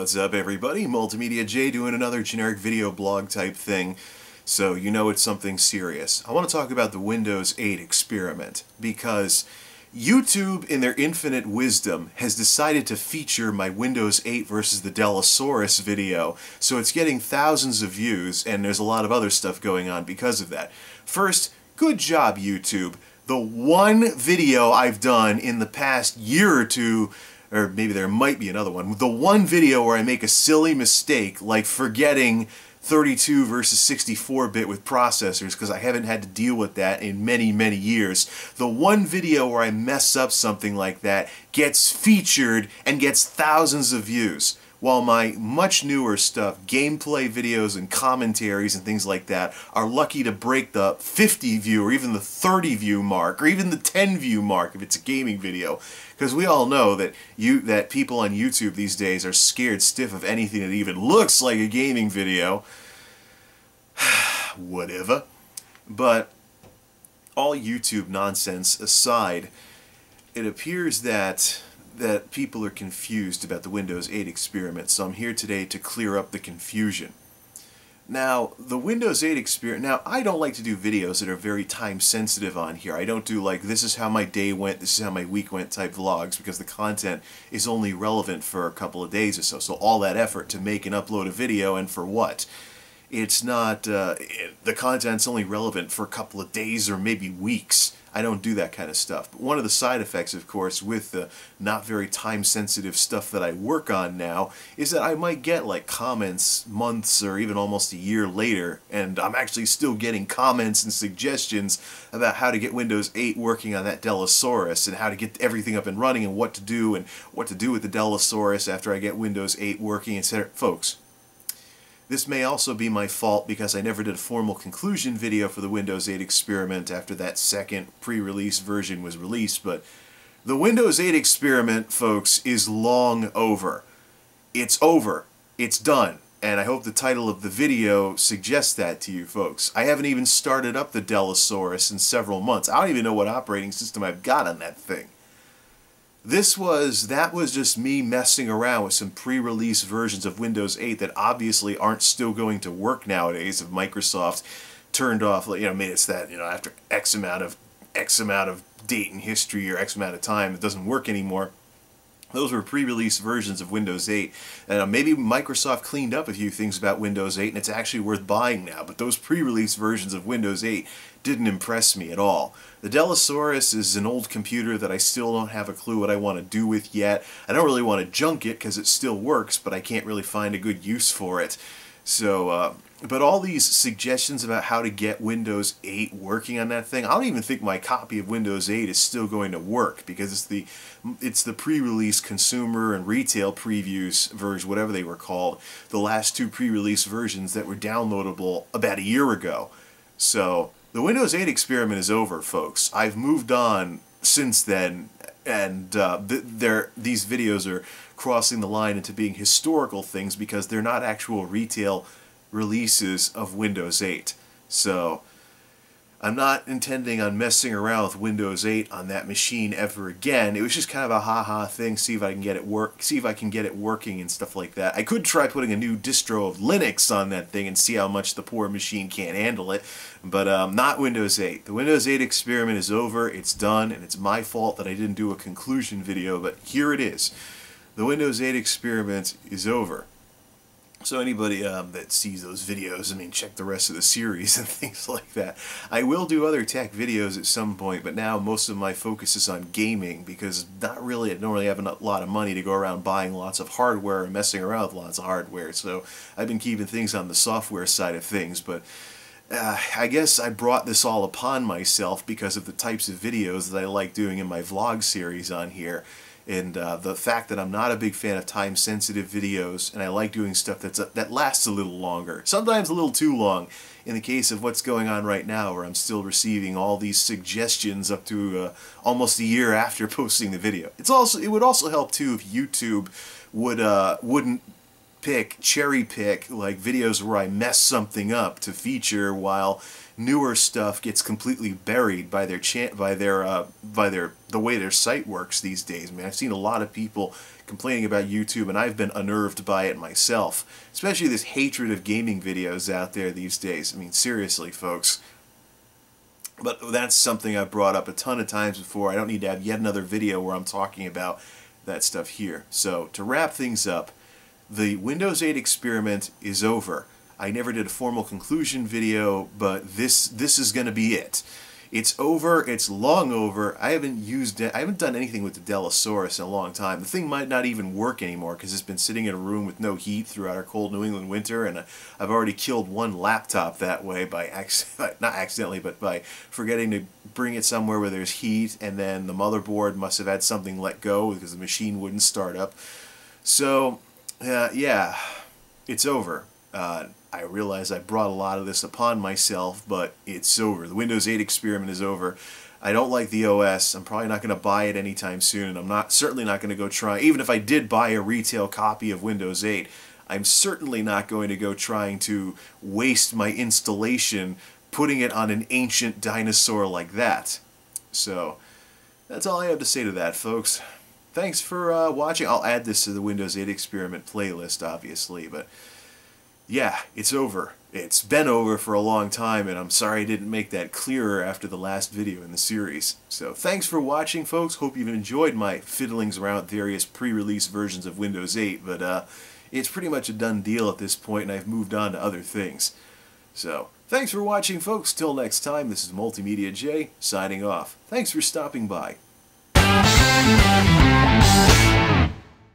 What's up, everybody? MultimediaJay doing another generic video blog type thing, so you know it's something serious. I want to talk about the Windows 8 experiment, because YouTube, in their infinite wisdom, has decided to feature my Windows 8 versus the Dellasaurus video, so it's getting thousands of views, and there's a lot of other stuff going on because of that. First, good job, YouTube. The one video I've done in the past year or two, or maybe there might be another one, the one video where I make a silly mistake, like forgetting 32 versus 64-bit with processors, because I haven't had to deal with that in many, many years. The one video where I mess up something like that gets featured and gets thousands of views, while my much newer stuff, gameplay videos and commentaries and things like that, are lucky to break the 50 view or even the 30 view mark or even the 10 view mark if it's a gaming video. Because we all know that people on YouTube these days are scared stiff of anything that even looks like a gaming video. Whatever. But all YouTube nonsense aside, it appears that people are confused about the Windows 8 experiment, so I'm here today to clear up the confusion. Now, the Windows 8 experiment, now I don't like to do videos that are very time sensitive on here. I don't do like, this is how my day went, this is how my week went type vlogs, because the content is only relevant for a couple of days or so. So all that effort to make and upload a video, and for what? It's not, the content's only relevant for a couple of days or maybe weeks. I don't do that kind of stuff. But one of the side effects, of course, with the not very time-sensitive stuff that I work on now, is that I might get like comments months or even almost a year later, and I'm actually still getting comments and suggestions about how to get Windows 8 working on that Dellasaurus, and how to get everything up and running, and what to do with the Dellasaurus after I get Windows 8 working, etc. Folks, this may also be my fault because I never did a formal conclusion video for the Windows 8 experiment after that second pre-release version was released, but the Windows 8 experiment, folks, is long over. It's over. It's done. And I hope the title of the video suggests that to you folks. I haven't even started up the Dellasaurus in several months. I don't even know what operating system I've got on that thing. That was just me messing around with some pre-release versions of Windows 8 that obviously aren't still going to work nowadays if Microsoft turned off, made it so that, after X amount of date in history or X amount of time it doesn't work anymore. Those were pre-release versions of Windows 8. And maybe Microsoft cleaned up a few things about Windows 8 and it's actually worth buying now, but those pre-release versions of Windows 8 didn't impress me at all. The Dellasaurus is an old computer that I still don't have a clue what I want to do with yet. I don't really want to junk it because it still works, but I can't really find a good use for it. So, but all these suggestions about how to get Windows 8 working on that thing, I don't even think my copy of Windows 8 is still going to work, because it's the pre-release consumer and retail previews version, whatever they were called, the last two pre-release versions that were downloadable about a year ago. So the Windows 8 experiment is over, folks. I've moved on since then, and these videos are crossing the line into being historical things because they're not actual retail releases of Windows 8. So I'm not intending on messing around with Windows 8 on that machine ever again. It was just kind of a ha-ha thing, see if I can get it working and stuff like that. I could try putting a new distro of Linux on that thing and see how much the poor machine can't handle it, but not Windows 8. The Windows 8 experiment is over, it's done, and it's my fault that I didn't do a conclusion video, but here it is. The Windows 8 experiment is over. So anybody that sees those videos, check the rest of the series and things like that. I will do other tech videos at some point, but now most of my focus is on gaming, because I don't really have a lot of money to go around buying lots of hardware and messing around with lots of hardware. So I've been keeping things on the software side of things, but I guess I brought this all upon myself because of the types of videos that I like doing in my vlog series on here. And the fact that I'm not a big fan of time-sensitive videos, and I like doing stuff that lasts a little longer, sometimes a little too long, in the case of what's going on right now, where I'm still receiving all these suggestions up to almost a year after posting the video. It would also help too if YouTube wouldn't cherry pick, like videos where I mess something up to feature, while newer stuff gets completely buried by their the way their site works these days. I mean, I've seen a lot of people complaining about YouTube, and I've been unnerved by it myself. Especially this hatred of gaming videos out there these days. I mean, seriously, folks. But that's something I've brought up a ton of times before. I don't need to have yet another video where I'm talking about that stuff here. So, to wrap things up, the Windows 8 experiment is over. I never did a formal conclusion video, but this is going to be it. It's over. It's long over. I haven't done anything with the Dellasaurus in a long time. The thing might not even work anymore because it's been sitting in a room with no heat throughout our cold New England winter, and I've already killed one laptop that way by not accidentally, but by forgetting to bring it somewhere where there's heat, and then the motherboard must have had something let go because the machine wouldn't start up. So, yeah, it's over. I realize I brought a lot of this upon myself, but it's over. The Windows 8 experiment is over. I don't like the OS. I'm probably not going to buy it anytime soon, and I'm certainly not going to go try. Even if I did buy a retail copy of Windows 8, I'm certainly not going to go trying to waste my installation putting it on an ancient dinosaur like that. So, that's all I have to say to that, folks. Thanks for watching. I'll add this to the Windows 8 experiment playlist, obviously, but yeah, it's over. It's been over for a long time, and I'm sorry I didn't make that clearer after the last video in the series. So thanks for watching, folks. Hope you've enjoyed my fiddlings around various pre-release versions of Windows 8, but it's pretty much a done deal at this point, and I've moved on to other things. So, thanks for watching, folks. Till next time, this is MultimediaJay signing off. Thanks for stopping by.